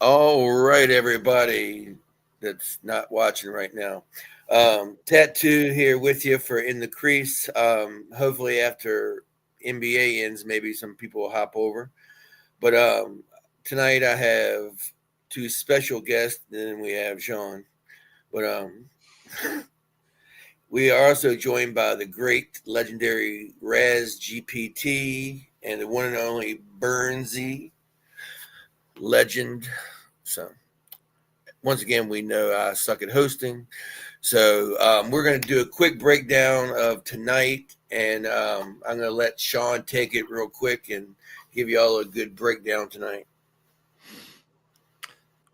All right, everybody that's not watching right now. Tattoo here with you for In the Crease. Hopefully after NBA ends, maybe some people will hop over. But tonight I have two special guests, and then we have Sean. But we are also joined by the great legendary Raz GPT and the one and only Burnsy legend. So once again, we know I suck at hosting. So we're going to do a quick breakdown of tonight, and I'm going to let Sean take it real quick and give you all a good breakdown tonight.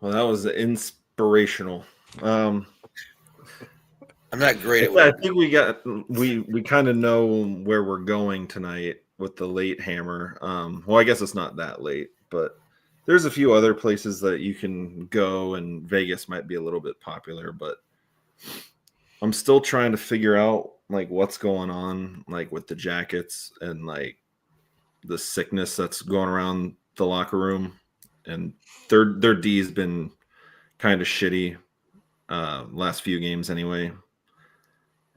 Well, that was inspirational. I'm not great at I think we kind of know where we're going tonight with the late hammer. Well, I guess it's not that late, but there's a few other places that you can go, and Vegas might be a little bit popular, but I'm still trying to figure out like what's going on like with the Jackets and like the sickness that's going around the locker room, and their D's been kind of shitty last few games anyway.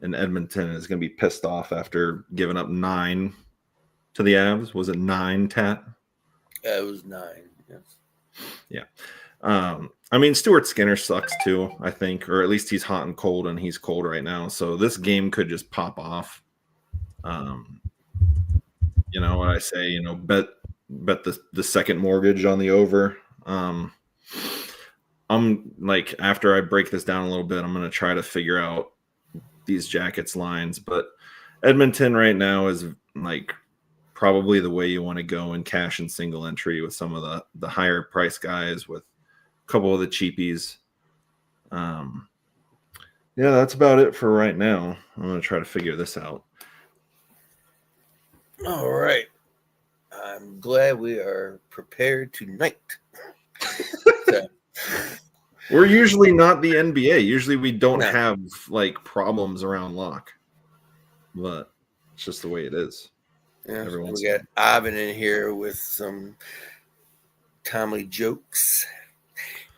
And Edmonton is going to be pissed off after giving up 9 to the Avs. Was it 9, Tat? It was 9. Yes. Yeah. I mean, Stuart Skinner sucks too, I think, or at least he's hot and cold, and he's cold right now. So this game could just pop off. You know what I say? You know, bet the second mortgage on the over. I'm like, after I break this down a little bit, I'm going to try to figure out these Jackets lines, but Edmonton right now is like probably the way you want to go in cash and single entry with some of the higher price guys, with a couple of the cheapies. Yeah, that's about it for right now. I'm going to try to figure this out. All right. I'm glad we are prepared tonight. So, we're usually not the NBA. Usually we don't have like problems around lock, but it's just the way it is. Yeah, we got Ivan in here with some timely jokes.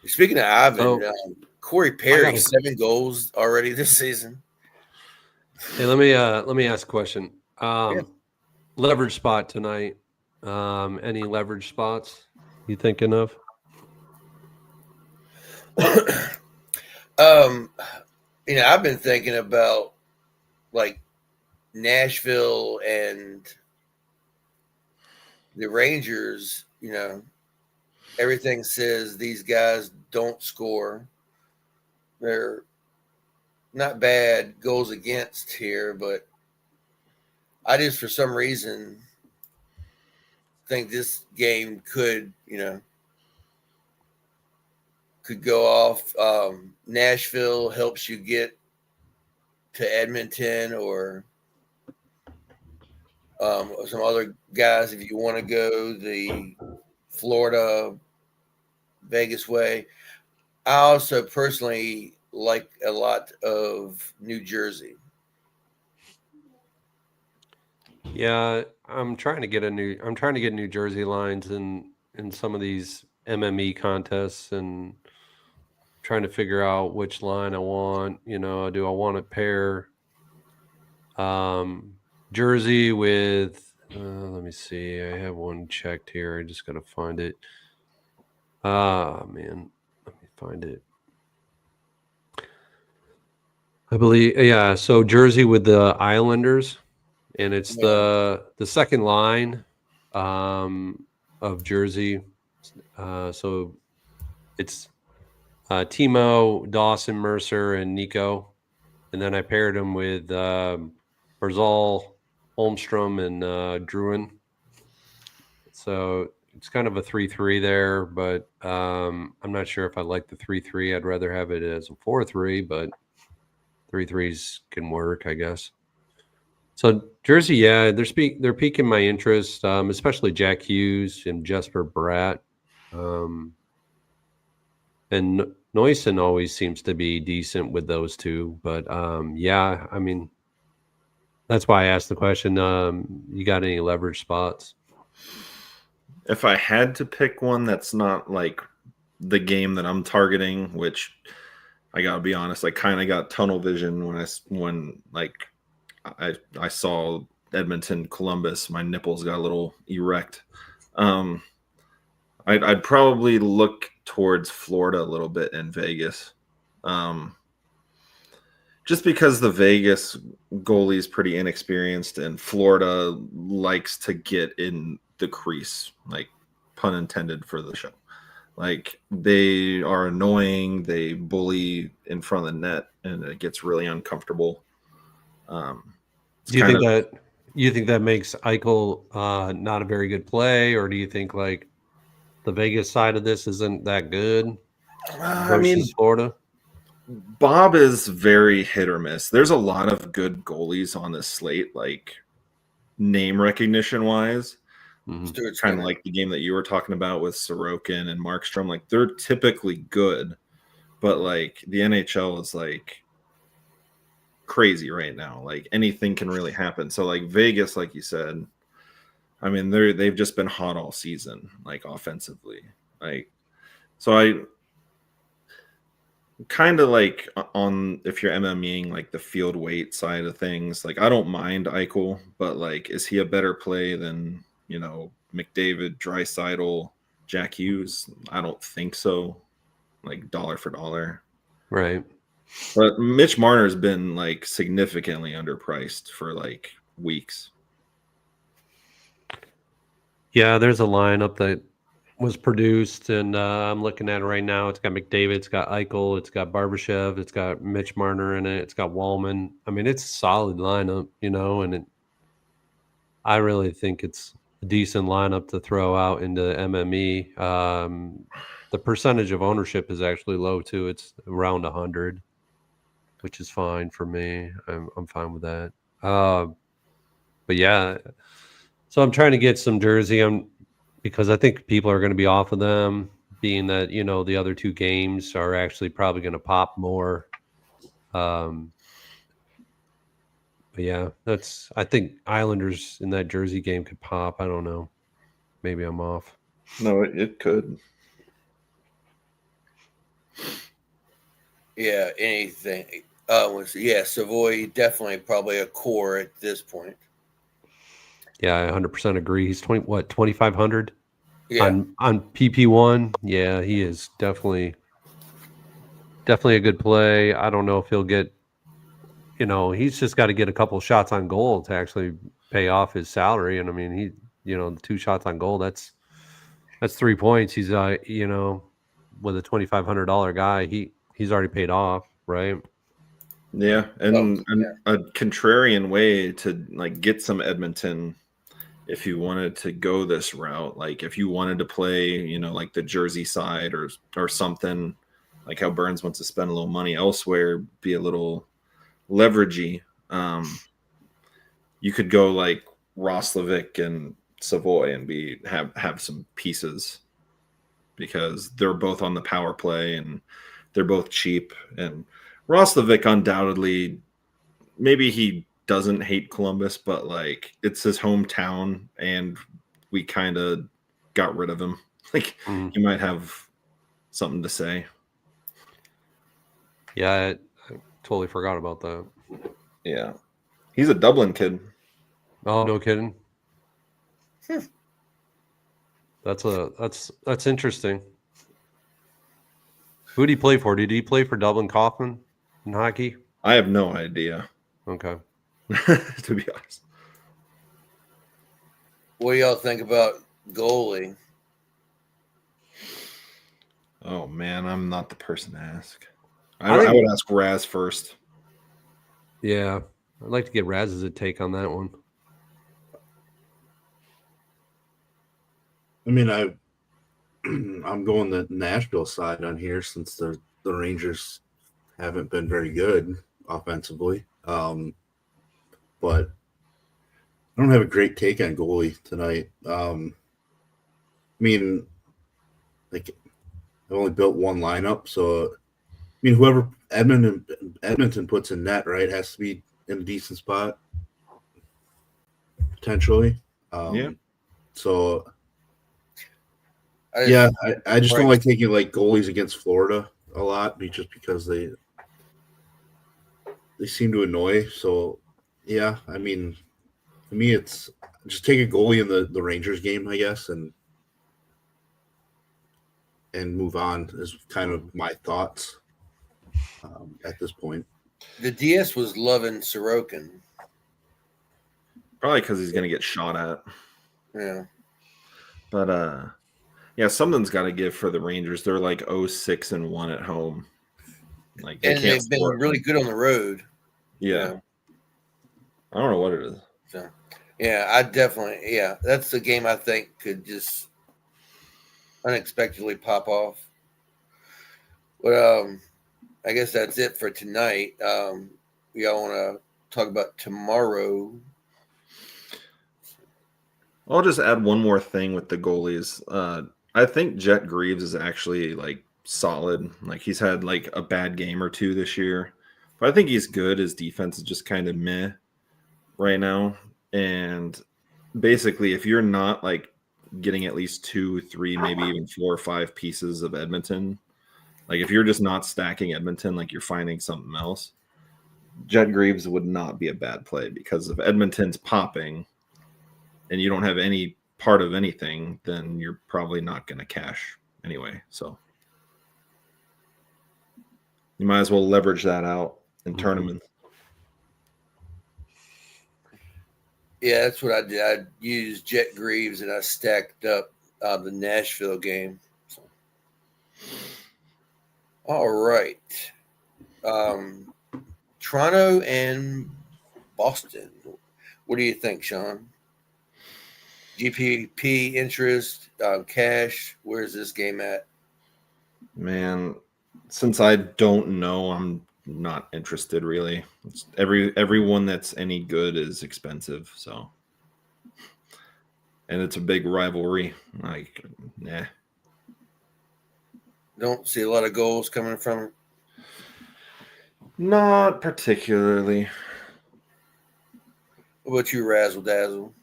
Speaking of Ivan, Corey Perry, 7 goals already this season. Hey, let me ask a question. Leverage spot tonight. Any leverage spots you thinking of? I've been thinking about like Nashville and the Rangers. You know, everything says these guys don't score. They're not bad goals against here, but I just, for some reason, think this game could go off. Nashville helps you get to Edmonton or some other guys if you want to go the Florida, Vegas way. I also personally like a lot of New Jersey. Yeah, I'm trying to get New Jersey lines in some of these MME contests, and trying to figure out which line I want. You know, do I want to pair Jersey with let me see. I have one checked here. I just got to find it. Man, let me find it. I believe, yeah. So Jersey with the Islanders, and it's the second line of Jersey. So it's Timo, Dawson, Mercer, and Nico, and then I paired them with Barzal, Holmstrom, and Druin. So it's kind of a 3-3 there, but I'm not sure if I like the 3-3. I'd rather have it as a 4-3, but 3-3s can work, I guess. So Jersey, yeah, they're piquing my interest, especially Jack Hughes and Jesper Bratt. And Neusen always seems to be decent with those two. But, yeah, I mean, that's why I asked the question. You got any leverage spots? If I had to pick one that's not like the game that I'm targeting, which I gotta be honest, I kind of got tunnel vision when I saw Edmonton Columbus. My nipples got a little erect. I'd probably look towards Florida a little bit in Vegas. Just because the Vegas goalie is pretty inexperienced and Florida likes to get in the crease, like pun intended for the show. Like they are annoying, they bully in front of the net, and it gets really uncomfortable. Do you think that makes Eichel not a very good play, or do you think like the Vegas side of this isn't that good versus Florida? Bob is very hit or miss. There's a lot of good goalies on this slate, like name recognition wise. Kind of like the game that you were talking about with Sorokin and Markstrom. Like they're typically good, but like the NHL is like crazy right now. Like anything can really happen. So like Vegas, like you said, I mean they've just been hot all season, like offensively. Like so I kind of like on if you're MMEing like the field weight side of things, like I don't mind Eichel, but like is he a better play than, you know, McDavid, Draisaitl, Jack Hughes? I don't think so. Like dollar for dollar. Right. But Mitch Marner's been like significantly underpriced for like weeks. Yeah, there's a lineup that was produced, and I'm looking at it right now. It's got McDavid, it's got Eichel, it's got Barbashev, it's got Mitch Marner in it, it's got Wallman. I mean, it's a solid lineup, you know, and I really think it's a decent lineup to throw out into MME. The percentage of ownership is actually low too. It's around 100, which is fine for me. I'm fine with that. But yeah, so I'm trying to get some jersey because I think people are going to be off of them, being that, you know, the other two games are actually probably going to pop more. But yeah, I think Islanders in that Jersey game could pop. I don't know. Maybe I'm off. No, it could. Yeah, anything. Savoy definitely probably a core at this point. Yeah, I 100% agree. He's 2,500 Yeah. on PP1. Yeah, he is definitely a good play. I don't know if he'll get, you know, he's just got to get a couple shots on goal to actually pay off his salary. And I mean, the 2 shots on goal, that's 3 points. He's you know, with a $2,500 guy, he's already paid off, right? Yeah, and a contrarian way to like get some Edmonton if you wanted to go this route, like if you wanted to play, you know, like the Jersey side or something, like how Burns wants to spend a little money elsewhere, be a little leveragey. You could go like Roslovic and Savoy and have some pieces because they're both on the power play and they're both cheap. And Roslovic undoubtedly, maybe he doesn't hate Columbus, but like it's his hometown and we kind of got rid of him. Like he might have something to say. Yeah, I totally forgot about that. Yeah. He's a Dublin kid. Oh, no kidding. That's interesting. Who did he play for? Did he play for Dublin Kaufman in hockey? I have no idea. Okay. To be honest. What do y'all think about goalie? Oh man, I'm not the person to ask. I would ask Raz first. Yeah, I'd like to get Raz's take on that one. I mean, I'm going the Nashville side on here since the Rangers haven't been very good offensively. But I don't have a great take on goalie tonight. I mean, like I've only built one lineup, so I mean, whoever Edmonton puts in net, right, has to be in a decent spot potentially. Yeah. So I just don't Right. like taking like goalies against Florida a lot, just because they seem to annoy. So yeah, I mean, for me, it's just take a goalie in the Rangers game, I guess, and move on is kind of my thoughts at this point. The DS was loving Sorokin. Probably because he's going to get shot at. Yeah. But yeah, something's got to give for the Rangers. They're like 0-6-1 at home. Like they And can't they've been score. really good on the road. Yeah. I don't know what it is. So, yeah, I definitely, that's the game I think could just unexpectedly pop off. But I guess that's it for tonight. Y'all want to talk about tomorrow? I'll just add one more thing with the goalies. I think Jet Greaves is actually like solid. Like he's had like a bad game or two this year, but I think he's good. His defense is just kind of meh right now. And basically, if you're not like getting at least 2, 3, maybe even 4 or 5 pieces of Edmonton, like if you're just not stacking Edmonton, like you're finding something else, Jet Greaves would not be a bad play, because if Edmonton's popping and you don't have any part of anything, then you're probably not going to cash anyway. So you might as well leverage that out in tournaments. Yeah, that's what I did. I used Jet Greaves and I stacked up the Nashville game. So. All right. Toronto and Boston. What do you think, Sean? GPP interest, cash. Where's this game at? Man, since I don't know, I'm not interested really. It's everyone that's any good is expensive, so, and it's a big rivalry. Like, nah. Don't see a lot of goals coming from it. Not particularly. What about you, Razzle Dazzle?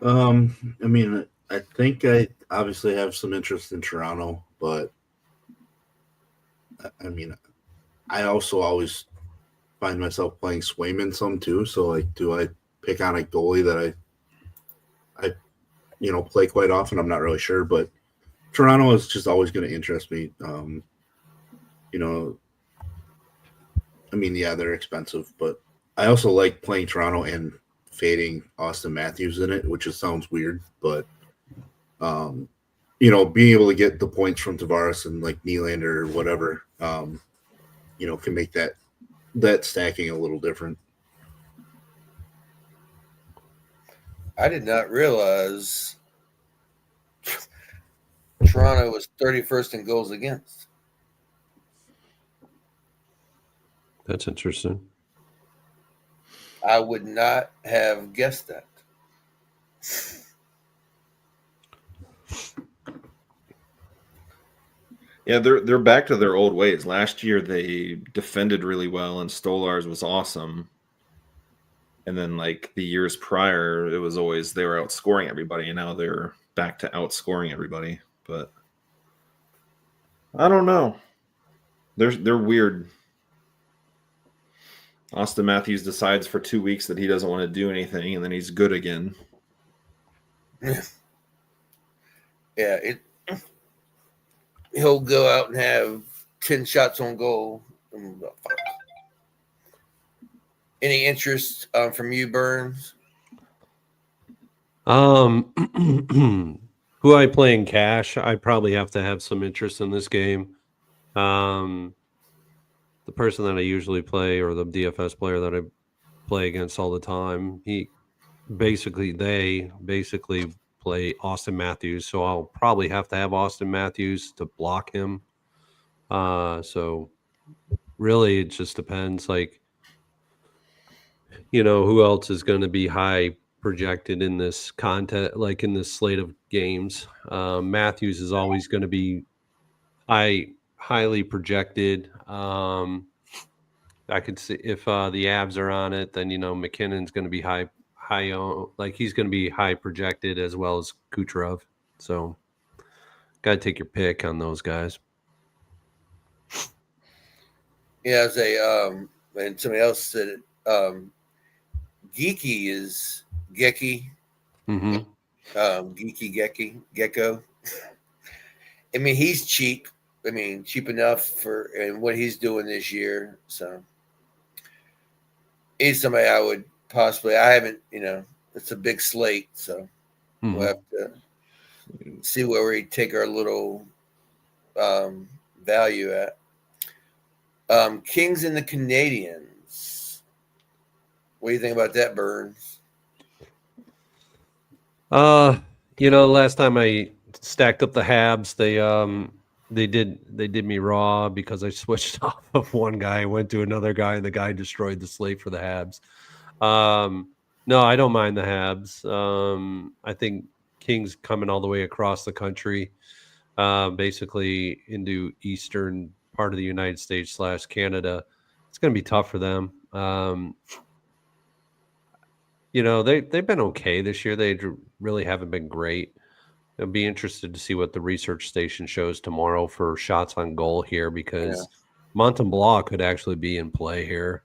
I mean, I think I obviously have some interest in Toronto, but I mean, I also always find myself playing Swayman some too. So, like, do I pick on a goalie that I play quite often? I'm not really sure, but Toronto is just always going to interest me. I mean, yeah, they're expensive, but I also like playing Toronto and fading Austin Matthews in it, which just sounds weird, but being able to get the points from Tavares and like Nylander or whatever, can make that stacking a little different. I did not realize Toronto was 31st in goals against. That's interesting. I would not have guessed that. Yeah, they're back to their old ways. Last year they defended really well and Stolarz was awesome. And then like the years prior, it was always they were outscoring everybody, and now they're back to outscoring everybody. But I don't know. They're weird. Austin Matthews decides for 2 weeks that he doesn't want to do anything, and then he's good again. Yeah, he'll go out and have 10 shots on goal. Any interest from you, Burns? Who I play in cash, I probably have to have some interest in this game. The person that I usually play, or the DFS player that I play against all the time, they basically play Austin Matthews. So I'll probably have to have Austin Matthews to block him. So really it just depends, like, who else is going to be high projected in this content, like in this slate of games. Matthews is always going to be highly projected. I could see if the Avs are on it, then McKinnon's going to be like he's going to be high projected as well as Kucherov. So, got to take your pick on those guys. Yeah, I say, and somebody else said it. Geeky is Gecky. Mm-hmm. Geeky Gecko. I mean, he's cheap. I mean, cheap enough for and what he's doing this year. So he's somebody I would possibly. I haven't. It's a big slate, so Mm-hmm. we'll have to see where we take our little value at. Kings and the Canadians. What do you think about that, Burns? Last time I stacked up the Habs, they did me raw because I switched off of one guy, I went to another guy, and the guy destroyed the slate for the Habs. No, I don't mind the Habs. I think Kings coming all the way across the country, basically into eastern part of the United States / Canada. It's going to be tough for them. They've been okay this year. They really haven't been great. I'll be interested to see what the research station shows tomorrow for shots on goal here, because Montembeault could actually be in play here,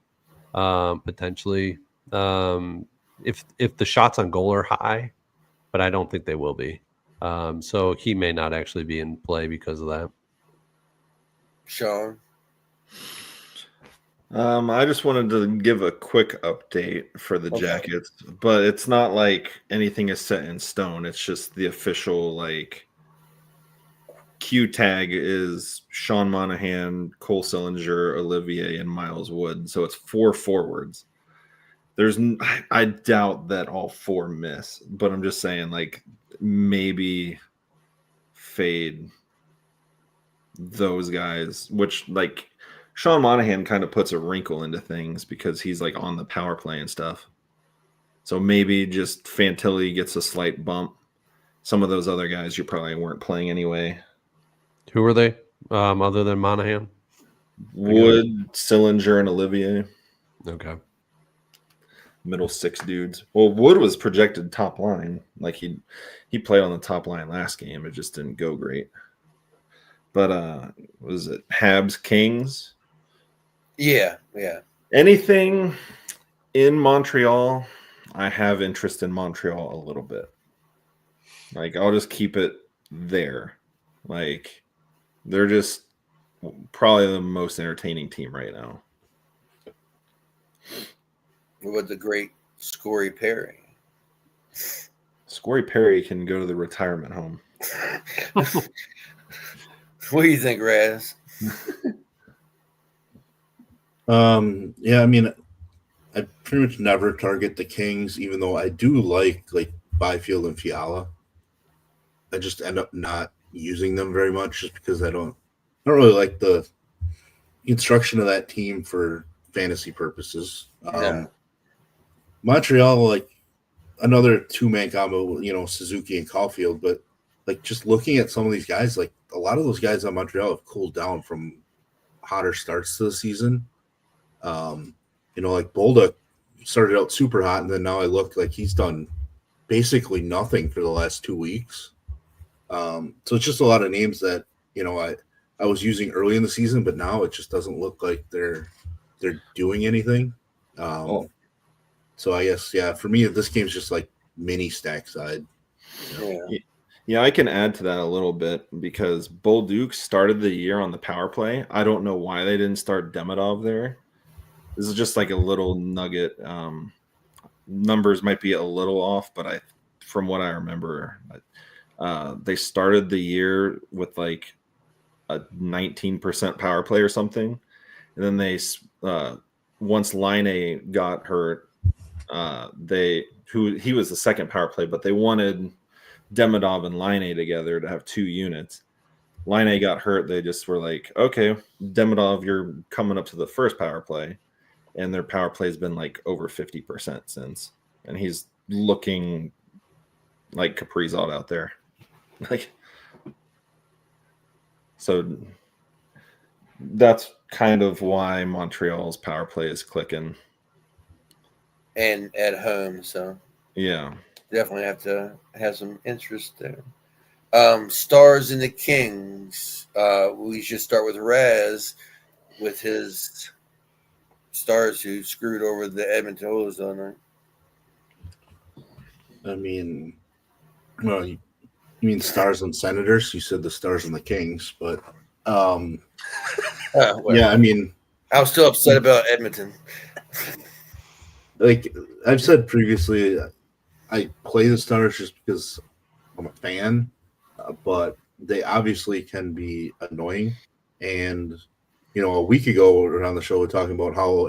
potentially. If the shots on goal are high, but I don't think they will be. So he may not actually be in play because of that. Sean? I just wanted to give a quick update for the Jackets, but it's not like anything is set in stone. It's just the official Q tag is Sean Monahan, Cole Sillinger, Olivier, and Miles Wood. So it's 4 forwards. I doubt that all 4 miss, but I'm just saying maybe fade those guys, which Sean Monahan kind of puts a wrinkle into things because he's on the power play and stuff. So maybe just Fantilli gets a slight bump. Some of those other guys you probably weren't playing anyway. Who are they other than Monahan? Wood, Sillinger, and Olivier. Okay. Middle 6 dudes. Well, Wood was projected top line. He played on the top line last game. It just didn't go great. But was it Habs Kings? Yeah. Anything in Montreal, I have interest in Montreal a little bit. I'll just keep it there. They're just probably the most entertaining team right now. What about the great Scory Perry? Scory Perry can go to the retirement home. What do you think, Raz? Yeah, I mean, I pretty much never target the Kings, even though I do like Byfield and Fiala. I just end up not using them very much just because I don't really like the construction of that team for fantasy purposes. Montreal, another 2-man combo, Suzuki and Caulfield, but just looking at some of these guys, a lot of those guys on Montreal have cooled down from hotter starts to the season. Bolduc started out super hot, and then now I look like he's done basically nothing for the last 2 weeks. So it's just a lot of names that I was using early in the season, but now it just doesn't look like they're doing anything. So I guess for me this game's just mini stack side. Yeah, I can add to that a little bit because Bolduc started the year on the power play. I don't know why they didn't start Demidov there. This is just a little nugget. Numbers might be a little off, but from what I remember, they started the year with a 19% power play or something, and then they once Laine got hurt, he was the second power play, but they wanted Demidov and Laine together to have 2 units. Laine got hurt. They just were okay, Demidov, you're coming up to the first power play. And their power play has been over 50% since. And he's looking like Kaprizov out there. So that's kind of why Montreal's power play is clicking. And at home, so Yeah. Definitely have to have some interest there. Stars and the Kings. We should start with Raz with his Stars who screwed over the Edmonton Oilers on night. I mean, well, you mean Stars and Senators? You said the Stars and the Kings, but yeah, I mean, I was still upset about Edmonton. like I've said previously, I play the Stars just because I'm a fan, but they obviously can be annoying. And a week ago around the show, we were talking about how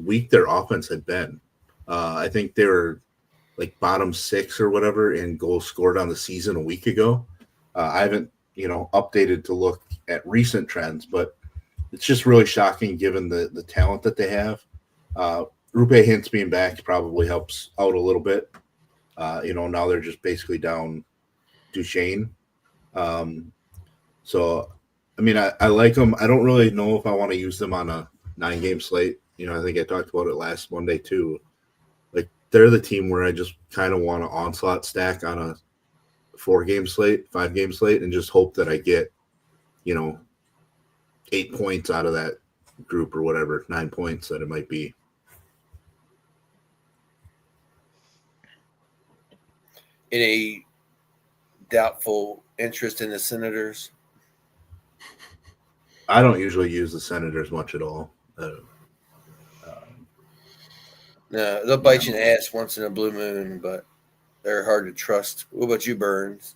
weak their offense had been. I think they were like bottom 6 or whatever in goals scored on the season a week ago. I haven't updated to look at recent trends, but it's just really shocking given the talent that they have. Rupe Hintz being back probably helps out a little bit. Now they're just basically down Duchesne. So, I mean, I like them. I don't really know if I want to use them on a 9-game slate. I think I talked about it last Monday too. Like, they're the team where I just kind of want to onslaught stack on a 4-game slate, 5-game slate, and just hope that I get, 8 points out of that group or whatever, 9 points that it might be. Any doubtful interest in the Senators? I don't usually use the Senators much at all. No, they'll bite you in the ass once in a blue moon, but they're hard to trust. What about you, Burns?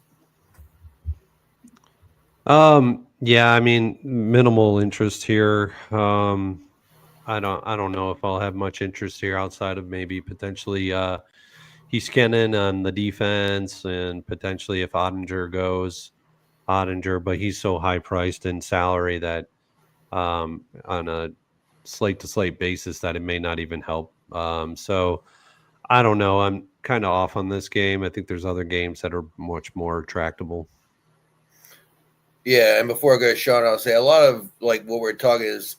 Yeah, I mean, minimal interest here. I don't know if I'll have much interest here outside of maybe potentially Heiskanen on the defense and potentially if Ottinger, but he's so high priced in salary that on a slate to slate basis that it may not even help. So I don't know. I'm kind of off on this game. I think there's other games that are much more tractable. Yeah, and before I go to Sean, I'll say a lot of like what we're talking is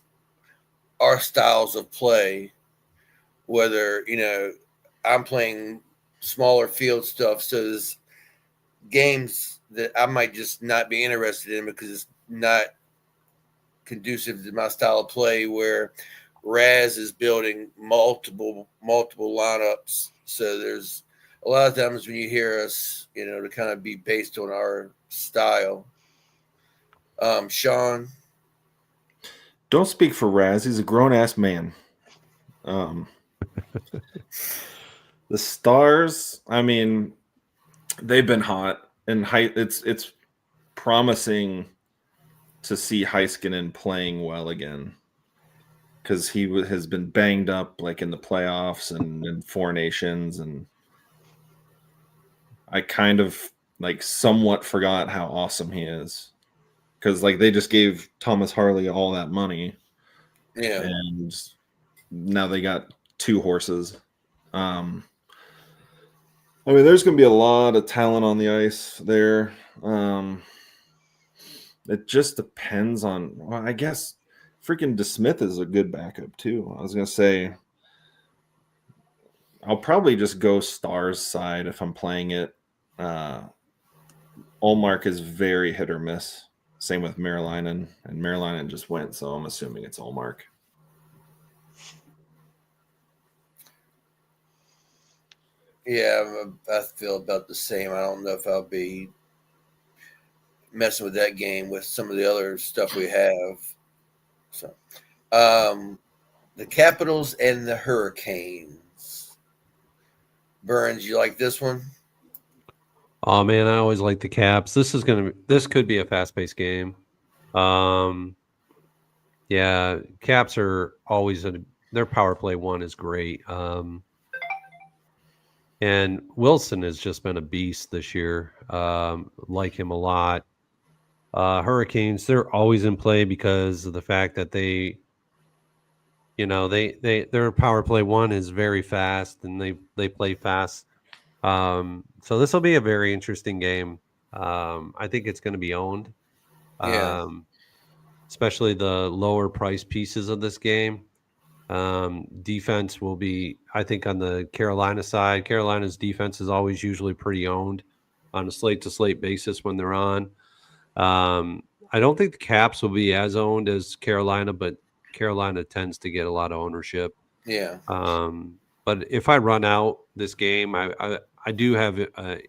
our styles of play. Whether I'm playing smaller field stuff, so there's games that I might just not be interested in because it's not conducive to my style of play. Where Raz is building multiple lineups, so there's a lot of times when you hear us, to kind of be based on our style. Sean, Don't speak for Raz. He's a grown ass man. The Stars, I mean, they've been hot and it's promising to see Heiskanen playing well again because he has been banged up like in the playoffs and in Four Nations, and I kind of like somewhat forgot how awesome he is because like they just gave Thomas Harley all that money, yeah, and now they got 2 horses. I mean, there's going to be a lot of talent on the ice there. It just depends on, well, I guess freaking DeSmith is a good backup too. I was going to say, I'll probably just go Stars side if I'm playing it. Ullmark is very hit or miss. Same with Marylainen, and Marylainen just went, so I'm assuming it's Ullmark. Yeah, I feel about the same. I don't know if I'll be messing with that game with some of the other stuff we have. So, the Capitals and the Hurricanes. Burns, you like this one? Oh man, I always like the Caps. This could be a fast-paced game. Yeah, Caps are always their power play 1 is great. And Wilson has just been a beast this year. Like him a lot. Hurricanes, they're always in play because of the fact that their power play 1 is very fast and they play fast. So this will be a very interesting game. I think it's going to be owned. Yeah. Especially the lower price pieces of this game. Defense will be, I think, on the Carolina side. Carolina's defense is always usually pretty owned on a slate-to-slate basis when they're on. I don't think the Caps will be as owned as Carolina, but Carolina tends to get a lot of ownership. Yeah. But if I run out this game, I do have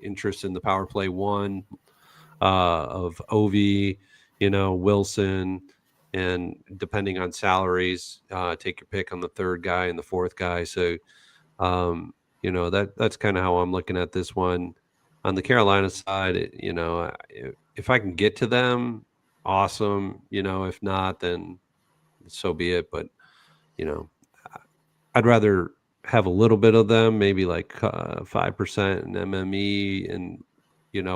interest in the power play one of Ovi, Wilson, and depending on salaries, take your pick on the third guy and the fourth guy. So, that's kind of how I'm looking at this one. On the Carolina side, if I can get to them, awesome. If not, then so be it. But, I'd rather have a little bit of them, maybe like 5% in MME, and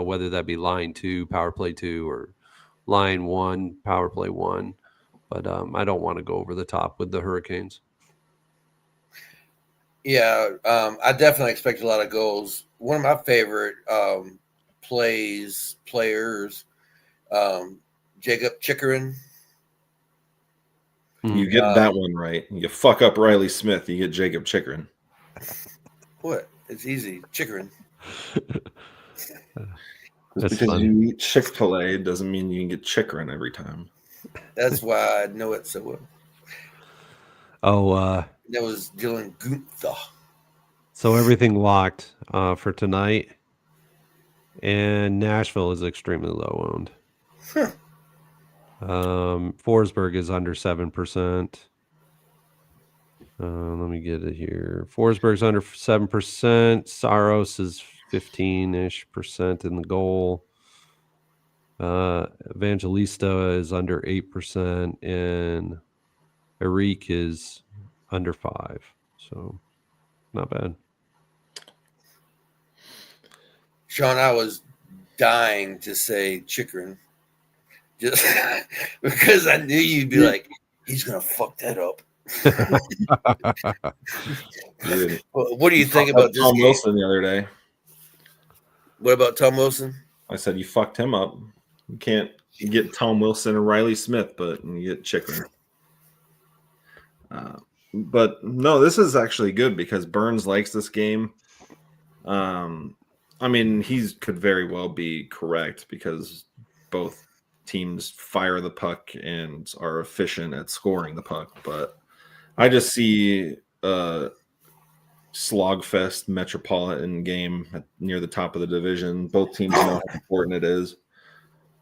whether that be line 2, power play 2, or line 1, power play 1. But I don't want to go over the top with the Hurricanes. Yeah, I definitely expect a lot of goals. One of my favorite players, Jacob Chikrin. You get that one right. You fuck up Riley Smith, you get Jacob Chikrin. What? It's easy. Chikrin. Just because funny. You eat Chick-fil-A doesn't mean you can get Chikrin every time. That's why I know it so well. Oh, that was Dylan Gunther. So everything locked for tonight, and Nashville is extremely low owned. Huh. Forsberg is under 7%. Let me get it here. Forsberg's under 7%. Saros is 15-ish% in the goal. Evangelista is under 8%, and Eric is under 5%. So not bad. Sean, I was dying to say Chikrin, just because I knew you'd be like, he's gonna fuck that up. What do you think about this Tom game? Wilson the other day? What about Tom Wilson? I said you fucked him up. You can't get Tom Wilson or Riley Smith, but you get Chikrin. But no, this is actually good because Burns likes this game. I mean, he could very well be correct because both teams fire the puck and are efficient at scoring the puck. But I just see a slogfest metropolitan game near the top of the division. Both teams know how important it is.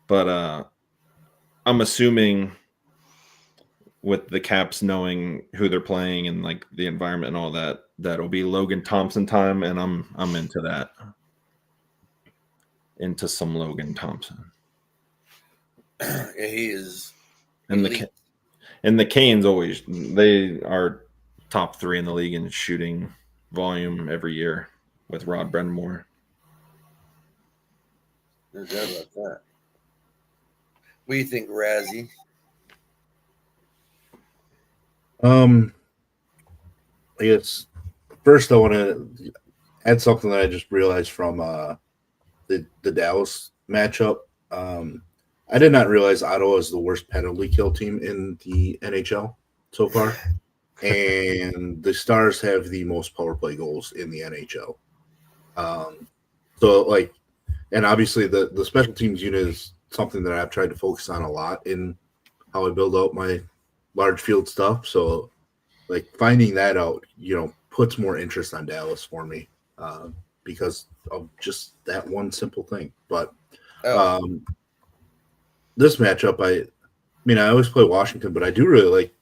But I'm assuming with the Caps knowing who they're playing and like the environment and all that, that'll be Logan Thompson time, and I'm into that. Into some Logan Thompson. Yeah, he is. And the Canes always, they are top 3 in the league in shooting volume every year with Rod Brendamore. No doubt about that. What do you think, Razzie? I guess first I want to add something that I just realized from the Dallas matchup. I did not realize Ottawa is the worst penalty kill team in the NHL so far, and the Stars have the most power play goals in the NHL. And obviously the special teams unit is something that I've tried to focus on a lot in how I build out my large field stuff. So, like, finding that out, puts more interest on Dallas for me because of just that one simple thing. But this matchup, I always play Washington, but I do really like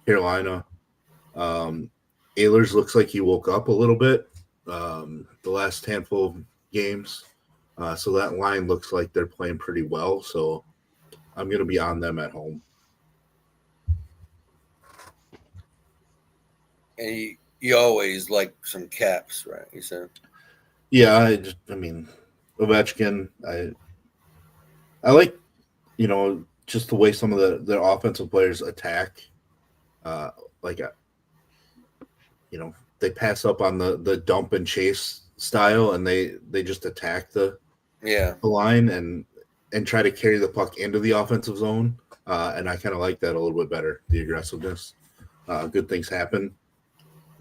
Carolina. Ehlers looks like he woke up a little bit the last handful of games. So that line looks like they're playing pretty well. So I'm going to be on them at home. And you always like some Caps, right? You said. Yeah, Ovechkin. I like, just the way some of the offensive players attack. They pass up on the dump and chase style, and they just attack the line and try to carry the puck into the offensive zone. And I kind of like that a little bit better, the aggressiveness. good things happen.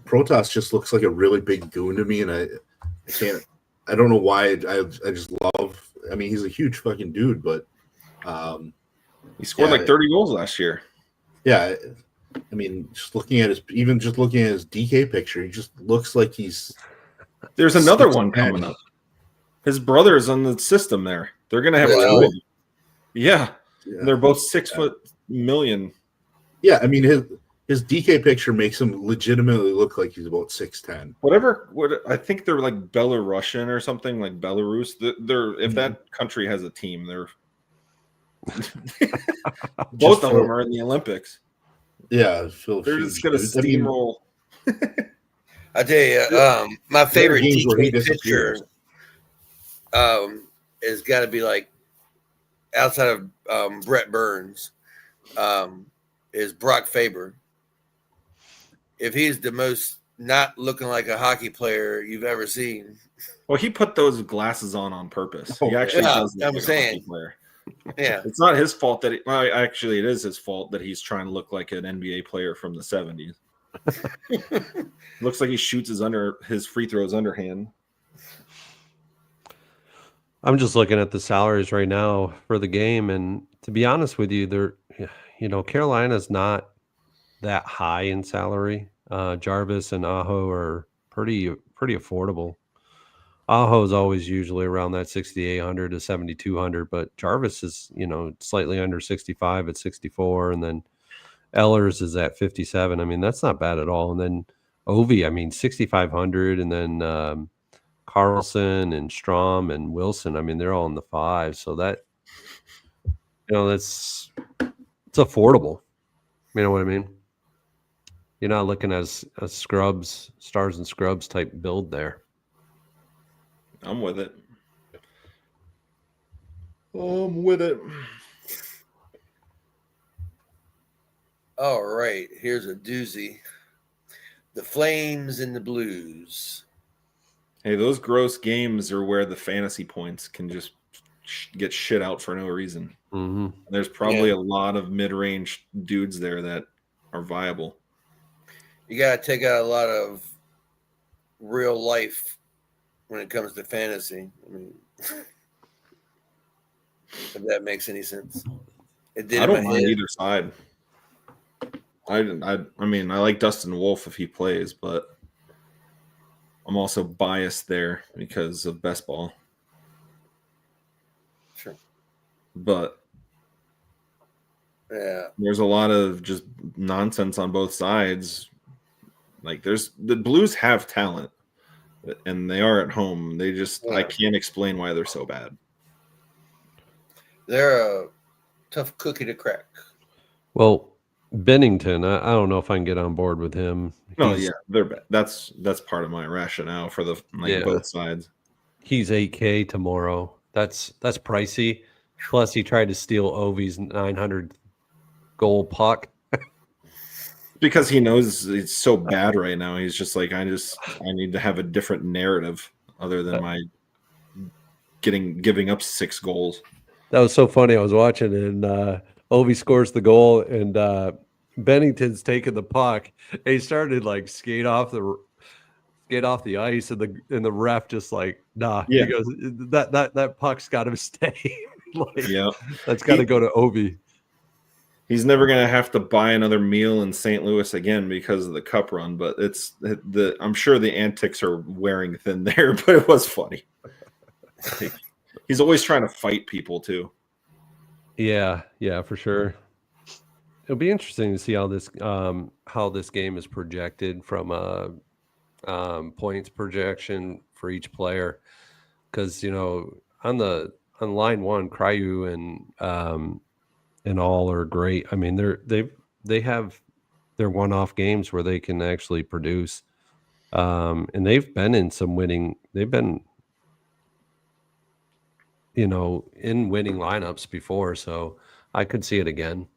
Protoss just looks like a really big goon to me, and I don't know why. I just love. I mean, he's a huge fucking dude, but He scored like 30 goals last year. Yeah, I mean, just looking at his DK picture, he just looks like he's. There's another one coming up. His brother's on the system there. They're gonna have two. Yeah. They're both 6'1". Yeah, I mean his DK picture makes him legitimately look like he's about 6'10". I think they're like Belarusian or something, like Belarus. They're if that country has a team, they're both of them are in the Olympics. Yeah, they're just gonna steamroll. I tell you, my favorite DK picture has got to be like outside of Brett Burns, is Brock Faber. If he's the most not looking like a hockey player you've ever seen. Well, he put those glasses on purpose. He actually does look like a hockey player. Yeah, it's not his fault that actually it is his fault that he's trying to look like an NBA player from the 70s. Looks like he shoots his free throws underhand. I'm just looking at the salaries right now for the game, and to be honest with you, Carolina's not that high in salary. Jarvis and Aho are pretty affordable. Aho is always usually around that 6,800 to 7,200, but Jarvis is, slightly under 65 at 64, and then Ellers is at 57. I mean, that's not bad at all. And then Ovi, I mean, 6,500, and then Carlson and Strom and Wilson, I mean, they're all in the 5. So that, it's affordable. You know what I mean? You're not looking at a scrubs, stars and scrubs type build there. I'm with it. All right, here's a doozy. The Flames and the Blues. Hey, those gross games are where the fantasy points can just get shit out for no reason. Mm-hmm. There's probably a lot of mid-range dudes there that are viable. You got to take out a lot of real life when it comes to fantasy. I mean, if that makes any sense. I don't mind either side. I mean, I like Dustin Wolf if he plays, but I'm also biased there because of best ball. Sure. But yeah, there's a lot of just nonsense on both sides. Like the Blues have talent, and they are at home. They just I can't explain why they're so bad. They're a tough cookie to crack. Well, Bennington, I don't know if I can get on board with him. They're bad. That's part of my rationale for both sides. He's 8K tomorrow. That's pricey. Plus, he tried to steal Ovi's 900 goal puck. Because he knows it's so bad right now. He's just like, I need to have a different narrative other than my giving up 6 goals. That was so funny. I was watching, and Ovi scores the goal, and Bennington's taking the puck. And he started like skate off the ice, and the ref just like, nah. Yeah. He goes, that puck's got to stay. Yeah, that's got to go to Ovi. He's never going to have to buy another meal in St. Louis again because of the cup run, but I'm sure the antics are wearing thin there, but it was funny. He's always trying to fight people too. Yeah, for sure. It'll be interesting to see how this game is projected from a points projection for each player, because on line one, Cryu and all are great. I mean, they have their one-off games where they can actually produce, and they've been in some winning. They've been, in winning lineups before, so I could see it again.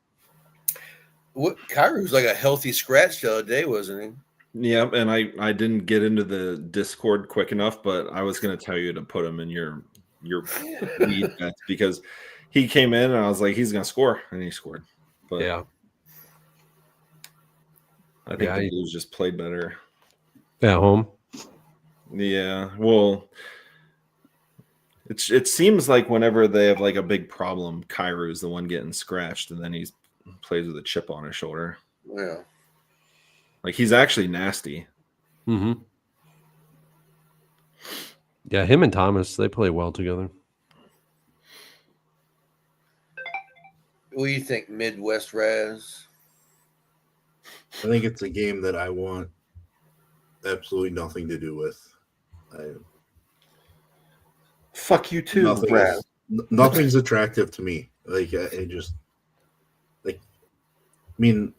Kyrie was like a healthy scratch the other day, wasn't he? Yeah, and I didn't get into the Discord quick enough, but I was going to tell you to put him in your lead bets because he came in and I was like, he's going to score, and he scored. But yeah. I think Yeah, the Blues just played better. at home. Yeah, well, it seems like whenever they have like a big problem, Kairu's the one getting scratched, and then he plays with a chip on his shoulder. Yeah. Like he's actually nasty. Mm-hmm. Yeah, him and Thomas, they play well together. What do you think, Midwest Raz? I think it's a game that I want absolutely nothing to do with. Fuck you too, nothing's attractive to me. Like I just like. I mean,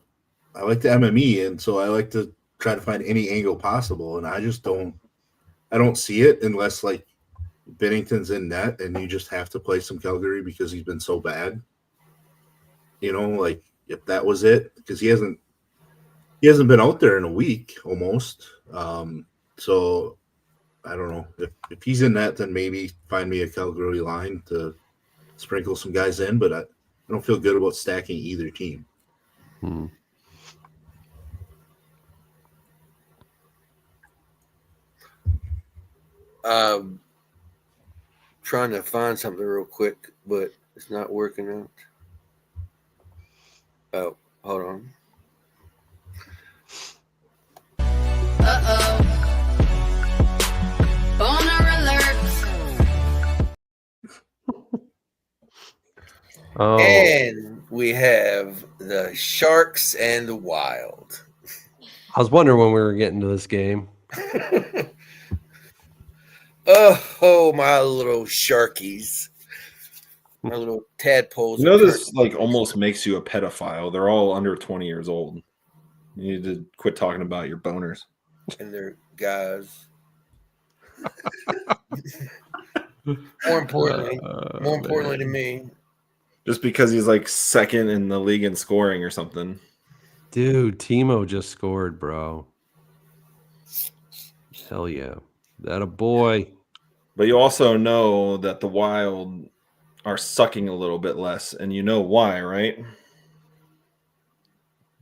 I like the MME, and so I like to try to find any angle possible, and I just don't. I don't see it unless like Bennington's in net, and you just have to play some Calgary because he's been so bad. You know, like if that was it, because he hasn't been out there in a week almost. So I don't know if he's in that, then maybe find me a Calgary line to sprinkle some guys in. But I don't feel good about stacking either team. Trying to find something real quick, but it's not working out. Oh, hold on. Boner alert. Oh, And we have the Sharks and the Wild. I was wondering when we were getting to this game. Oh, my little Sharkies. My little tadpoles. You know, this like almost makes you a pedophile. They're all under 20 years old. You need to quit talking about your boners. And their guys. More importantly to me. Just because he's like second in the league in scoring or something. Dude, Timo just scored, bro. Hell yeah. That a boy. But you also know that the Wild are sucking a little bit less, and you know why, right?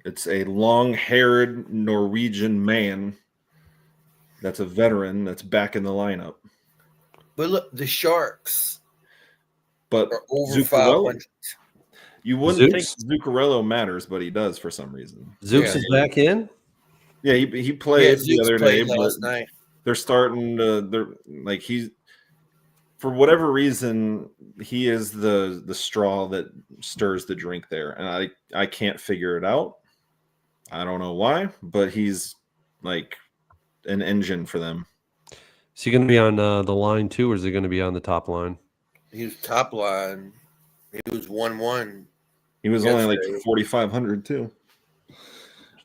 It's a long-haired Norwegian man that's a veteran that's back in the lineup. But look, the Sharks But are over Zuccarello, 500. you wouldn't Zooks? think Zuccarello matters, but he does for some reason. Zooks Yeah. is back in? Yeah, he played the Zooks other day, played but last night. they're starting to he's for whatever reason he is the straw that stirs the drink there, and I can't figure it out. I don't know why, but he's like an engine for them. Is he going to be on the line too, or is he going to be on the top line? He was top line. He was 1-1. He was only like Yesterday. 4,500 too.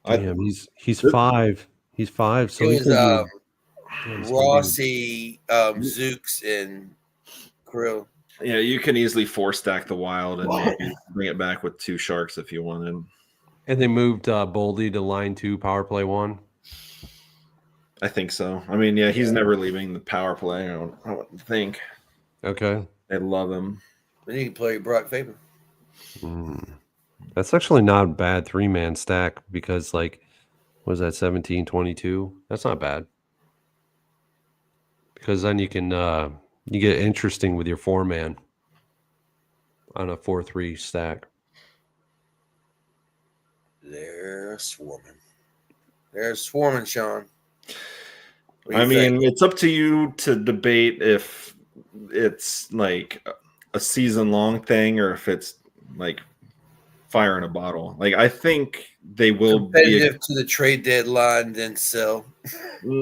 Damn, he's 5. He's 5, so It he was could be Rossi, Zooks, and Krill. Yeah, you can easily four stack the Wild and maybe bring it back with 2 Sharks if you wanted. And they moved Boldy to line 2, power play 1. I think so. I mean, yeah, he's never leaving the power play. I don't think. Okay. They love him. Then he can play Brock Faber. That's actually not a bad 3-man stack because, like, what was that, 17, 22? That's not bad. Because then you can you get interesting with your 4-man on a 4-3 stack. They're swarming. They're swarming, Sean. What do I you mean, think? it's up to you to debate if it's like a season-long thing or if it's like fire in a bottle. Like, I think they will Competitive to the trade deadline, then sell.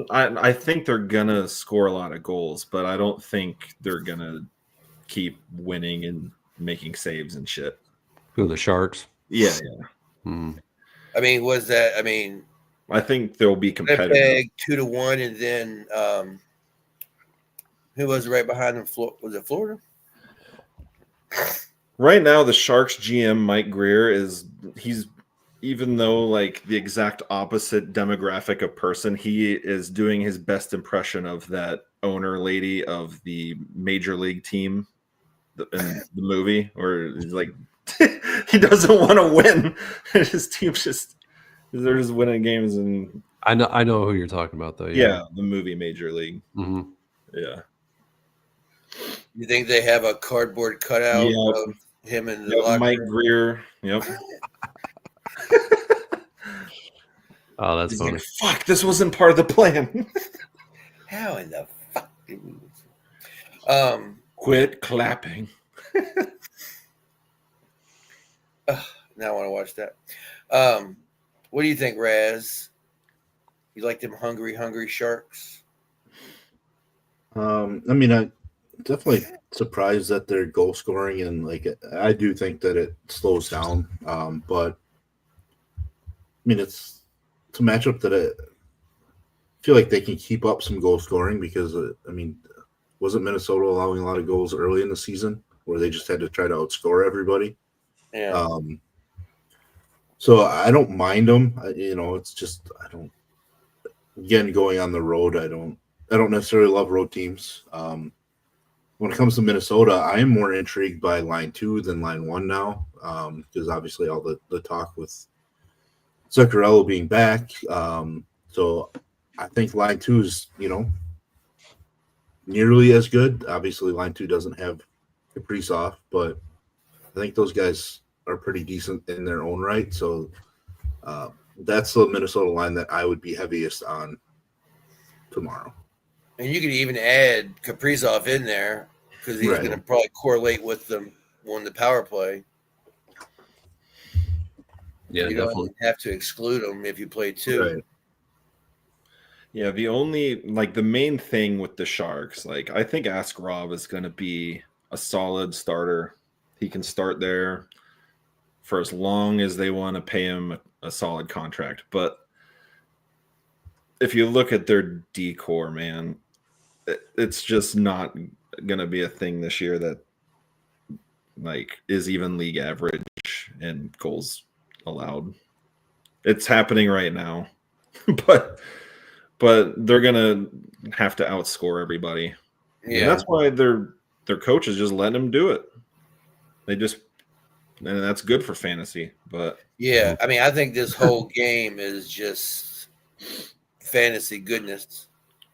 I think they're gonna score a lot of goals, but I don't think they're gonna keep winning and making saves and shit. Who, the Sharks? Yeah. I mean, was that? I mean, I think they'll be competitive. Winnipeg 2-1, and then who was right behind them? Was it Florida? Right now, the Sharks GM Mike Greer he's even though like the exact opposite demographic of person, he is doing his best impression of that owner lady of the major league team in the movie, where he's like he doesn't want to win. His team's just They're just winning games in I know who you're talking about though. yeah, the movie Major League. Hmm. Yeah. You think they have a cardboard cutout Yep. of him in the Yep, locker Mike room? Greer. Yep. Oh, that's He's funny. like, fuck, this wasn't part of the plan. How in the fuck did we? Quit clapping. Now I want to watch that. What do you think, Raz? You like them hungry sharks? I mean, I definitely surprised that their goal scoring and like I do think that it slows down. But I mean, it's a matchup that I feel like they can keep up some goal scoring because I mean, wasn't Minnesota allowing a lot of goals early in the season where they just had to try to outscore everybody? Yeah. So I don't mind them. It's just I don't. Again, going on the road, I don't necessarily love road teams. When it comes to Minnesota, I am more intrigued by line 2 than line 1 now, because obviously all the talk with Zuccarello being back. So I think line 2 is nearly as good. Obviously, line 2 doesn't have Crease off, but I think those guys are pretty decent in their own right. So that's the Minnesota line that I would be heaviest on tomorrow. And you could even add Kaprizov in there because he's Right. going to probably correlate with them on the power play. Yeah, You definitely. don't have to exclude him if you play 2. Right. Yeah, the main thing with the Sharks, like I think Ask Rob is going to be a solid starter. He can start there for as long as they want to pay him a solid contract. But if you look at their decor, man, it's just not going to be a thing this year that like is even league average in goals allowed. It's happening right now, but they're gonna have to outscore everybody. Yeah. And that's why their coach is just letting them do it. And that's good for fantasy. But Yeah. I mean, I think this whole game is just fantasy goodness.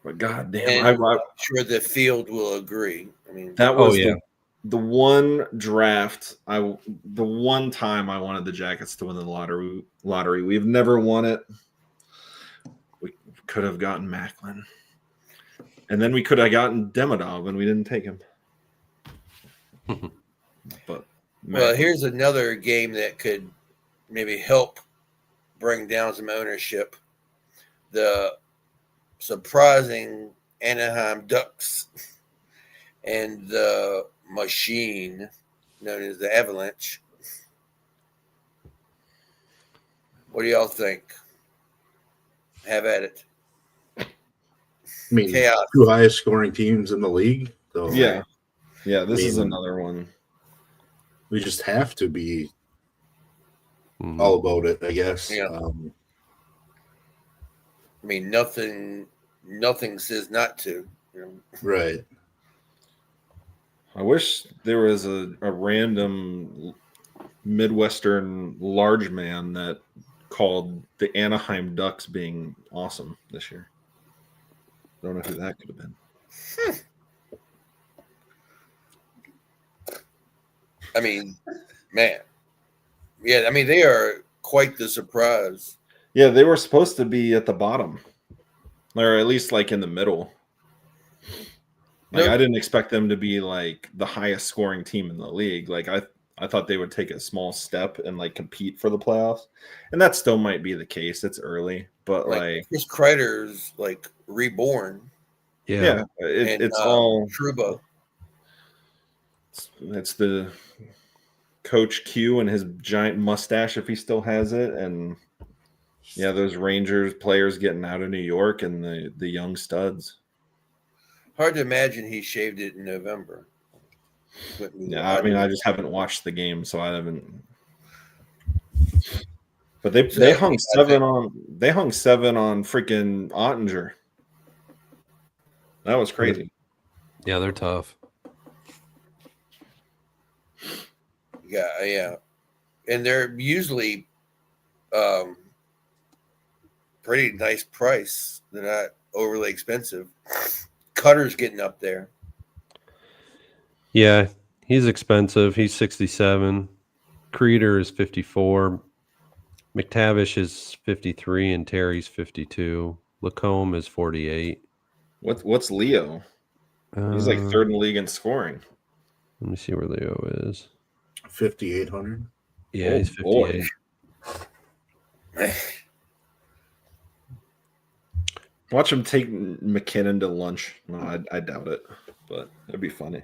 but goddamn, And I'm I'm sure the field will agree. I mean, that was yeah. the one draft the one time I wanted the Jackets to win the lottery. We've never won it. We could have gotten Macklin. And then we could have gotten Demidov, and we didn't take him. But well, here's another game that could maybe help bring down some ownership. The surprising Anaheim Ducks and the machine known as the Avalanche. What do y'all think? Have at it. I mean, Chaos. 2 highest scoring teams in the league. So yeah, this is mean, another one. we just have to be Mhm. all about it, I guess. Yeah. I mean, nothing says not to. Right. I wish there was a random Midwestern large man that called the Anaheim Ducks being awesome this year. Don't know who that could have been. I mean, man. Yeah, I mean, they are quite the surprise. Yeah, they were supposed to be at the bottom, or at least like in the middle. Like Nope. I didn't expect them to be like the highest scoring team in the league. Like I thought they would take a small step and like compete for the playoffs, and that still might be the case. It's early, but like Chris Kreider's like reborn. Yeah. it's all Truba. it's the Coach Q and his giant mustache if he still has it, and yeah, those Rangers players getting out of New York and the young studs. Hard to imagine he shaved it in November. Yeah, I mean, I just haven't watched the game, so I haven't. But they hung 7 on freaking Ottinger. That was crazy. Yeah, they're tough. Yeah, and they're usually pretty nice price. They're not overly expensive. Cutter's getting up there. Yeah, he's expensive. He's 67. Creeder is 54. McTavish is 53, and Terry's 52. Lacombe is 48. What's Leo? He's like third in the league in scoring. Let me see where Leo is. 5,800. Yeah, Oh, he's 58. boy. Watch him take McKinnon to lunch. No, I doubt it, but it'd be funny.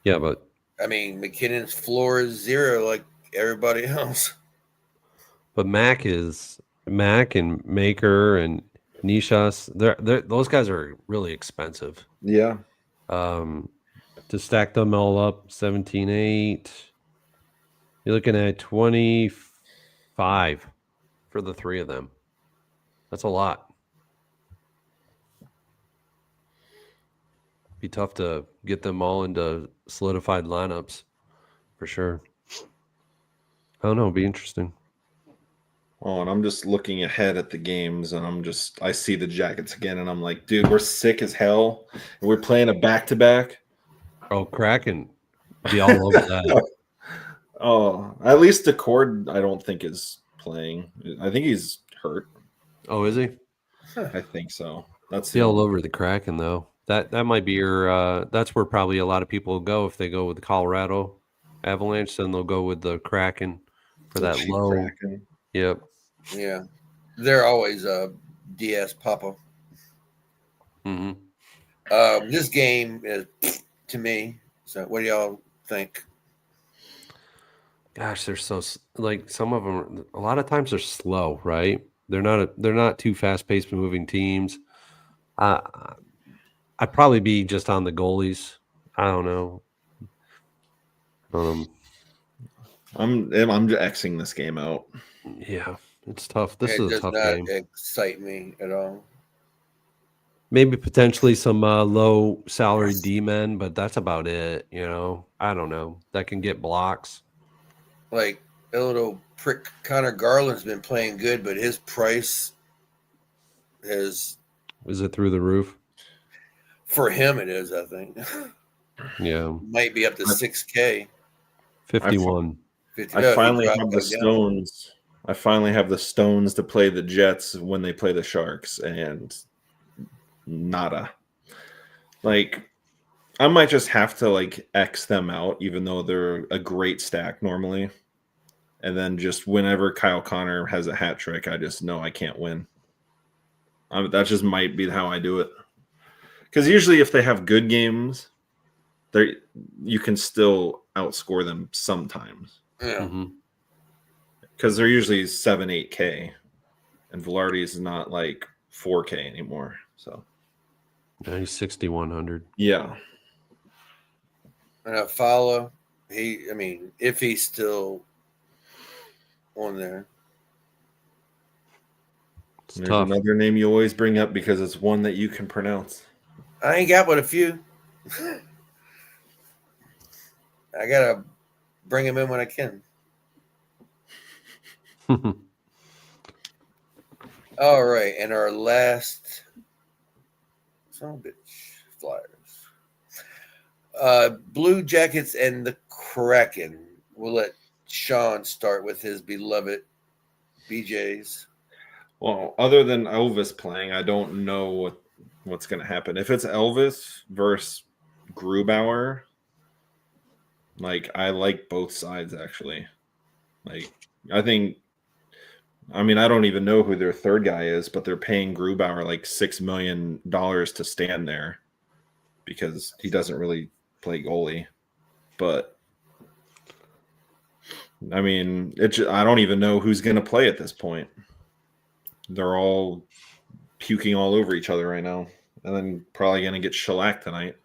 Yeah, but I mean, McKinnon's floor is 0 like everybody else. Mac and Maker and Nishas, those guys are really expensive. Yeah. To stack them all up, 17.8. You're looking at 25 for the three of them. That's a lot. Be tough to get them all into solidified lineups, for sure. I don't know. It'd be interesting. Oh, and I'm just looking ahead at the games, and I see the Jackets again, and I'm like, dude, we're sick as hell, and we're playing a back-to-back. Oh, Kraken. Be all over that. Oh, at least the Cord, I don't think is playing. I think he's hurt. Oh, is he? I think so. That's Be all over the Kraken, though. That might be your. That's where probably a lot of people will go if they go with the Colorado Avalanche. Then they'll go with the Kraken for that cheap low. Kraken. Yep. Yeah. They're always DS Papa. Hmm. This game is to me. So what do y'all think? Gosh, they're so like some of them. A lot of times they're slow, right? They're not too fast paced moving teams. I'd probably be just on the goalies. I don't know. I'm Xing this game out. Yeah, it's tough. This It is a does tough not game. excite me at all. Maybe potentially some low salary D men, but that's about it. I don't know. That can get blocks. Like a little prick Connor Garland's been playing good, but his price is for him. It is, I think. Yeah, Might be up to $6K. 51. 50. I No, finally he dropped have the back down. stones. I finally have the stones to play the Jets when they play the Sharks, and nada. Like, I might just have to like X them out, even though they're a great stack normally. And then just whenever Kyle Connor has a hat trick, I just know I can't win. That just might be how I do it. Because usually, if they have good games, you can still outscore them sometimes. Yeah. Mm-hmm. Because they're usually 7-8K, and Velarde is not like 4K anymore. So Yeah, he's 6,100. yeah, And follow. If he's still on there. It's there's tough. another name you always bring up because it's one that you can pronounce. I ain't got but a few. I gotta bring him in when I can. All right, and our last son of a bitch Flyers. Blue Jackets and the Kraken. We'll let Sean start with his beloved BJs. Well, other than Elvis playing, I don't know what's going to happen. If it's Elvis versus Grubauer, like I like both sides actually. Like I don't even know who their third guy is, but they're paying Grubauer like $6 million to stand there because he doesn't really play goalie. But I don't even know who's going to play at this point. They're all puking all over each other right now, and then probably going to get shellacked tonight.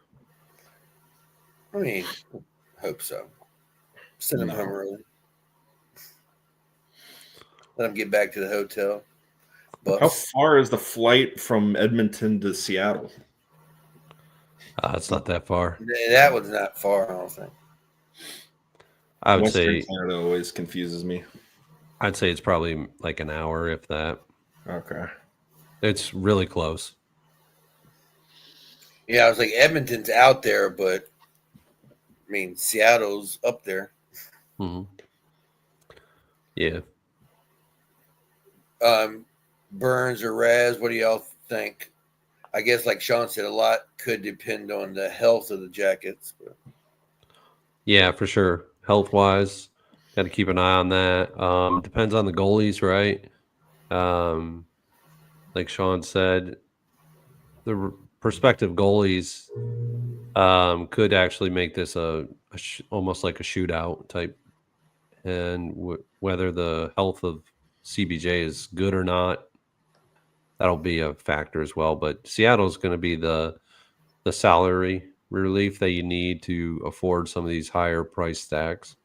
Hope so. Send him home early. Let him get back to the hotel. How far is the flight from Edmonton to Seattle? It's not that far. That was not far, I don't think. I would Western say Canada always confuses me. I'd say it's probably like an hour, if that. Okay. It's really close. Yeah, I was like, Edmonton's out there, but I mean, Seattle's up there. Mm-hmm. Yeah. Burns or Raz, what do y'all think? I guess, like Sean said, a lot could depend on the health of the Jackets. But. Yeah, for sure. Health wise, got to keep an eye on that. Depends on the goalies, right? Like Sean said, the prospective goalies could actually make this almost like a shootout type. And whether the health of CBJ is good or not, that'll be a factor as well. But Seattle's going to be the salary relief that you need to afford some of these higher price stacks.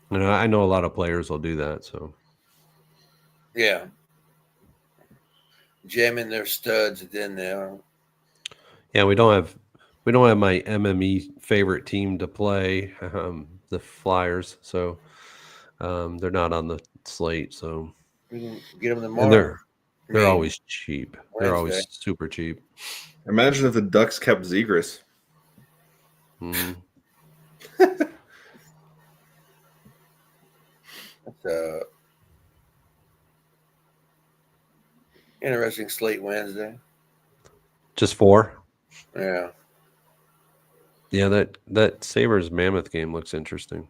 And I know a lot of players will do that. So Yeah. Jamming their studs then there. yeah, we don't have my MME favorite team to play, the Flyers. So they're not on the slate. So We can get them and tomorrow. they're always cheap. They're always Wednesday. super cheap. Imagine if the Ducks kept Zegras. Mm. That's interesting slate Wednesday. Just 4. Yeah. Yeah, that Sabres Mammoth game looks interesting.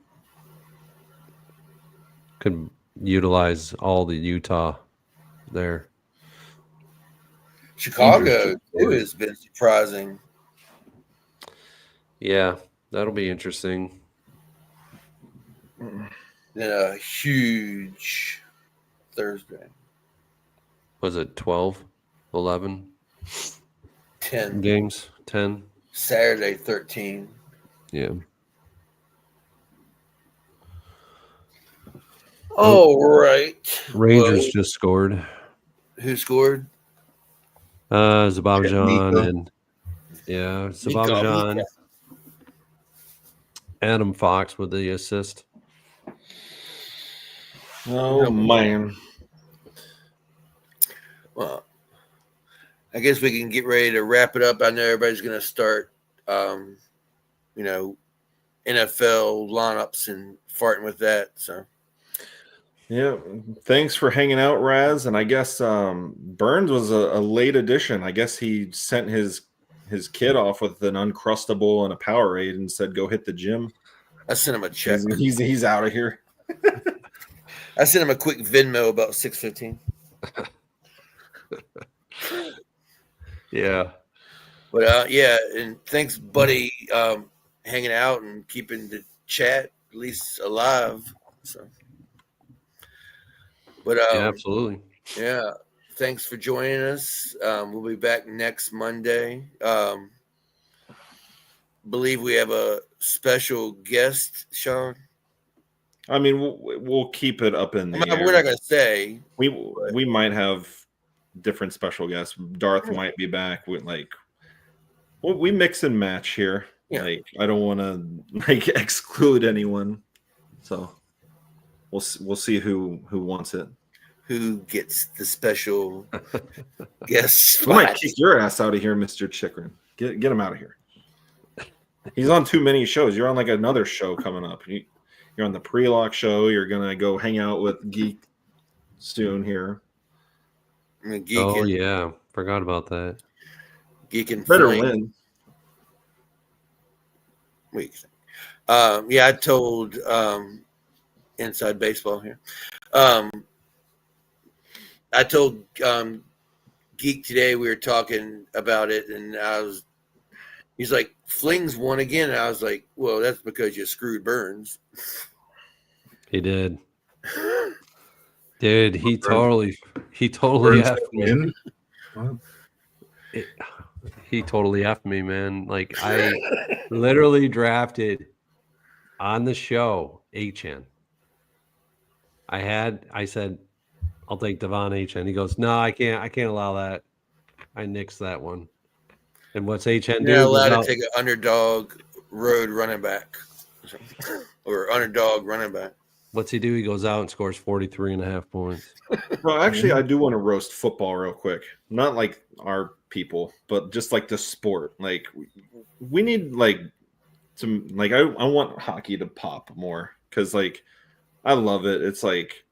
Could utilize all the Utah there. Chicago too has been surprising. Yeah, that'll be interesting. Then a huge Thursday. Was it 12, 11 10. games? 10? Saturday 13. Yeah. All right. Rangers Well, just scored. who scored? Zibanejad Mika. and Zibanejad. Mika. Adam Fox with the assist. Oh, man. Well, I guess we can get ready to wrap it up. I know everybody's going to start, NFL lineups and farting with that. So, Yeah, thanks for hanging out, Raz. And I guess Burns was a late addition. I guess he sent his kid off with an Uncrustable and a Powerade and said, "Go hit the gym." I sent him a check. He's out of here. I sent him a quick Venmo about 6:15. Yeah. But yeah, and thanks, buddy, hanging out and keeping the chat at least alive. So, but Yeah, absolutely. yeah, thanks for joining us. We'll be back next Monday. Believe we have a special guest, Sean. I mean, we'll keep it up in the air. We're not gonna say. We might have different special guests. Darth might be back with we mix and match here. Yeah. Like, I don't want to exclude anyone. So we'll see who wants it. Who gets the special guest I might spot? kick your ass out of here, Mr. Chikrin. Get him out of here. He's on too many shows. You're on another show coming up. You're on the pre-lock show. You're gonna go hang out with Geek soon here. I mean, Oh yeah, forgot about that. Geek and Better Fling. win. Weeks. Yeah, I told Inside Baseball here. I told Geek today, we were talking about it, and he's like, Fling's won again. And I was like, well, that's because you screwed Burns. He did. Dude, he totally effed me. He totally effed me, man. Like, I literally drafted on the show HN. I said, I'll take Devon HN. He goes, no, I can't allow that. I nixed that one. And what's HN do? You're not allowed to take an underdog road running back or underdog running back. What's he do? He goes out and scores 43.5 points. Well, actually, I do want to roast football real quick. Not like our people, but just like the sport. Like, we need like some like I want hockey to pop more because like I love it. It's like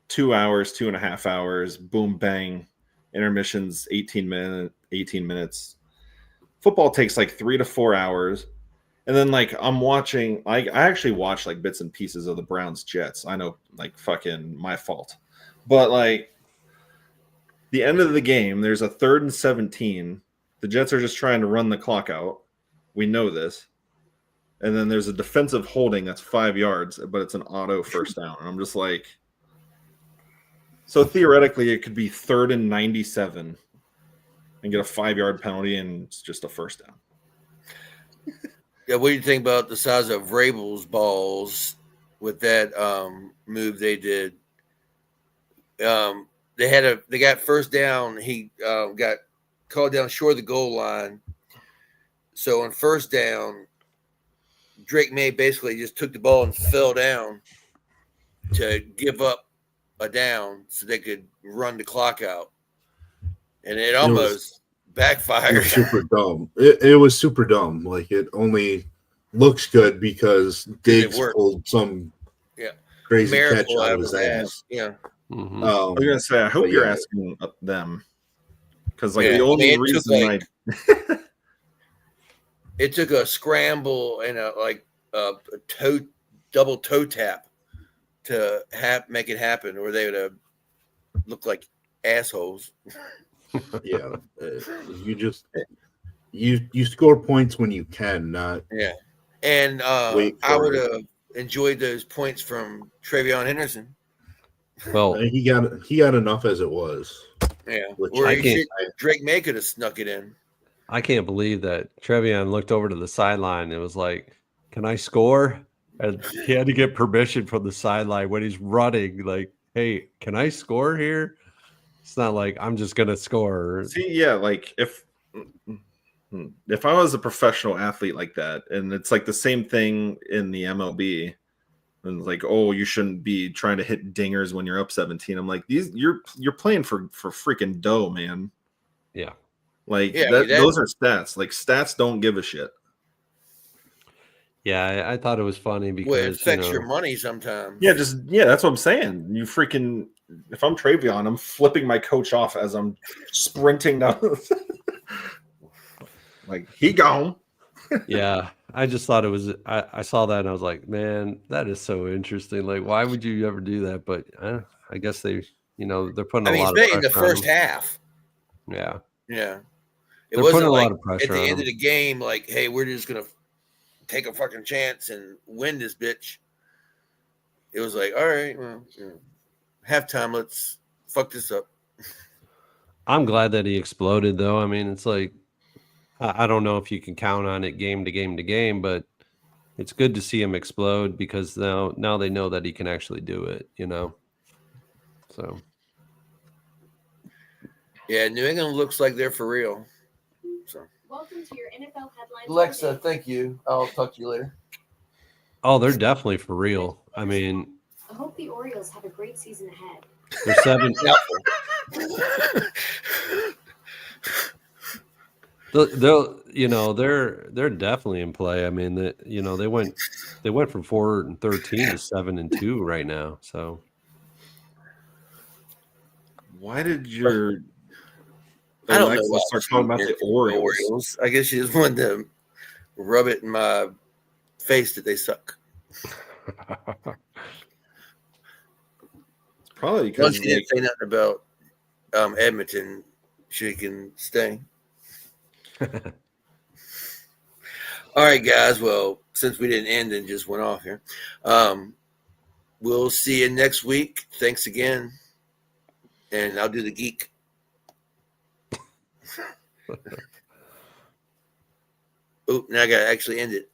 2 hours, 2.5 hours, boom bang, intermissions, 18 minutes. Football takes like 3 to 4 hours. And then like I'm watching, I actually watch like bits and pieces of the Browns Jets. I know, like fucking my fault, but like the end of the game, there's a 3rd and 17. The Jets are just trying to run the clock out. We know this, and then there's a defensive holding that's 5 yards, but it's an auto first down. And I'm just like, so theoretically, it could be 3rd and 97, and get a 5-yard penalty, and it's just a first down. Yeah, what do you think about the size of Vrabel's balls with that move they did? They got first down. He got called down short of the goal line. So on first down, Drake May basically just took the ball and fell down to give up a down so they could run the clock out. And it almost backfired. It was super dumb. It was super dumb. Like, it only looks good because Diggs pulled some crazy catch out of his ass. Yeah. Mm-hmm. I was gonna say, I hope you're asking them because like the only reason it took a scramble and a double toe tap to make it happen, or they would have looked like assholes. Yeah, you score points when you can, not And I would have enjoyed those points from Travion Henderson. Well, he got enough as it was. Yeah, Which or Drake May could have snuck it in. I can't believe that Trevion looked over to the sideline and was like, "Can I score?" And he had to get permission from the sideline when he's running. Like, "Hey, can I score here?" It's not like I'm just gonna score. See, yeah, like if I was a professional athlete like that, and it's like the same thing in the MLB, and it's like, oh, you shouldn't be trying to hit dingers when you're up 17. I'm like, you're playing for freaking dough, man. Yeah. Like those are stats. Like stats don't give a shit. Yeah, I thought it was funny because it affects your money sometimes. Yeah, that's what I'm saying. You freaking, if I'm Travion, I'm flipping my coach off as I'm sprinting down. Like, he gone. Yeah, I just thought it was. I saw that and I was like, man, that is so interesting. Like, why would you ever do that? But I guess they're putting a lot of pressure in the first half. Yeah. Yeah. It They're wasn't putting a like lot of pressure at the on end them. of the game, like, hey, we're just gonna take a fucking chance and win this bitch. It was like, all right, well, halftime, let's fuck this up. I'm glad that he exploded, though. I mean, it's like, I don't know if you can count on it game to game to game, but it's good to see him explode because now they know that he can actually do it, So. Yeah, New England looks like they're for real. So. Welcome to your NFL headlines. Alexa, thank you. I'll talk to you later. Oh, they're definitely for real. I mean, I hope the Orioles have a great season ahead. they're 7. They're definitely in play. I mean, they went from 4-13 to 7-2 right now. So why did your I don't Alexa know start talking about the Orioles? I guess she just wanted to rub it in my face that they suck. Probably because Once she didn't say nothing about Edmonton, she can stay. All right, guys. Well, since we didn't end and just went off here, we'll see you next week. Thanks again. And I'll do the geek. Oh, now I got to actually end it.